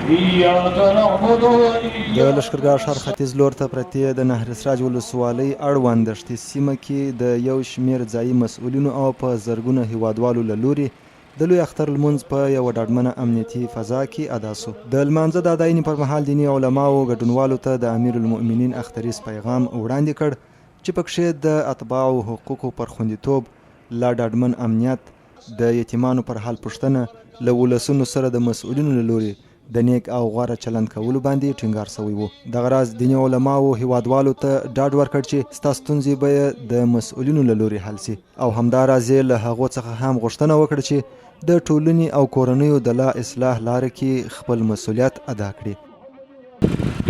د لښکرګاه ښار ختیځ لور ته پرتې د نهر سراج ولسوالۍ اړوند دښتې سیمه کې د یو شمېر ځایي مسؤلینو او په زرګونه هیوادوالو له لوري د لوی اختر لمونځ په یوه ډاډمنه امنیتي فضا کې ادا سو. د لمانځه د اداینې پر مهال دیني علماو ګډونوالو ته د امیر المؤمنین اختریز پیغام وړاندې کړ چې پکښې د اتباعو حقوقو پر خوندیتوب، لا ډاډمن امنیت، د یتیمانو پر حال پوښتنه، له ولسونو سره د مسؤلینو له لوري د نیک او غوره چلند کولو باندې ټینګار شوی و. دغه راز دیني علماو هیوادوالو ته ډاډ ورکړ چې ستا ستونزې به د مسؤلینو له لوري حل سي، او همداراز یې له هغو څخه هم غوښتنه وکړه چې د ټولنې او کورنیو د لا اصلاح لاره کې خپل مسؤلیت ادا کړي.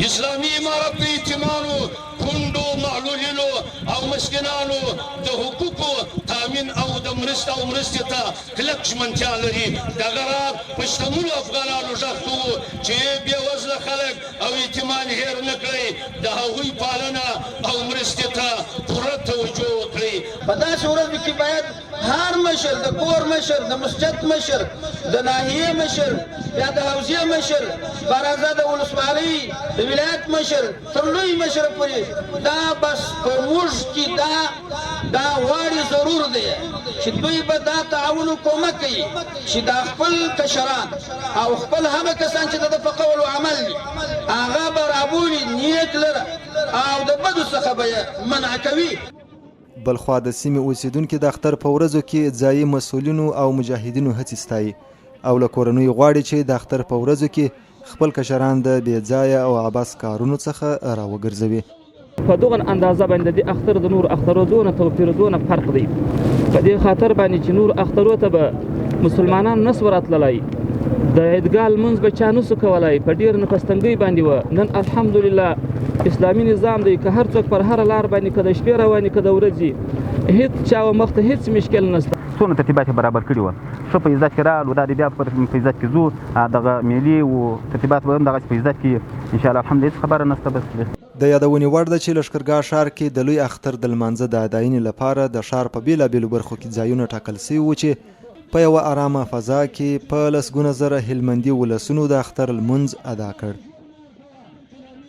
اسلامي امارت د یتیمانو، کونډو، معلولینو او مسکینانو د حقوقو تامین او د مرستې ته کلک ژمنتیا لري. دغه راز په شتمنو افغانانو غږ کوو چې بېوزله خلک او یتیمان هېر نه کړئ، د هغوی پالنه او مرستې ته پوره توجه وکړئ. په داسې ورځو کې باید هر مشر، د کور مشر، د مسجد مشر، د ناحیې مشر، یا د حوزې مشر، برازه د ولسوالۍ د ولایت مشر تر لوی مشر پورې دا بس په موږ کې دا غواړي ضرور دی چې دوی به دا تعاون او کومک کوي چې دا خپل کشران او خپل هغه کسان چې د په قول او عمل هغه به رابولي نیت لره او د بدو څخه به منع کوي. بلخوا د سیمې اوسیدونکي د اختر په ورځو کې ځایي مسؤلینو او مجاهدینو هڅې ستایي او له کورنیو غواړي چې د اختر په ورځو کې خپل کشران د بې ځایه او عبث کارونو څخه راوګرځوي. په دغه اندازه باندې د اختر د نور اخترو دونه توپیر دونه فرق دی. په دې خاطر باندې چې نور اخترو ته به مسلمانان نس ورتللی، د عیدګاه لمونځ به چا نسو کولی، په ډېر نفستنګۍ باندې وه. نن الحمدلله اسلامي نظام دی که هر څوک پر هره لار باندې که د شپې رواني که د ورځې هیڅ چا مخ ته هیڅ مشکل نشته. څونه ترتیبات برابر کړي وو، ښه په عزت کې راغلو، دا بیا په عزت کې ځو، دغه ملي و ترتیبات به هم دغسې په عزت کې انشاءالله الحمدلله هېڅ خبره نشته. بس د یادونې وړ ده چې لښکرګاه ښار کې د لوی اختر د لمانځه د اداینې لپاره د ښار په بېلابېلو برخو کې ځایونه ټاکل سوي وو چې په یوه ارامه فضا کې په لسګونه زره هلمندي ولسونو د اختر لمونځ ادا کړ.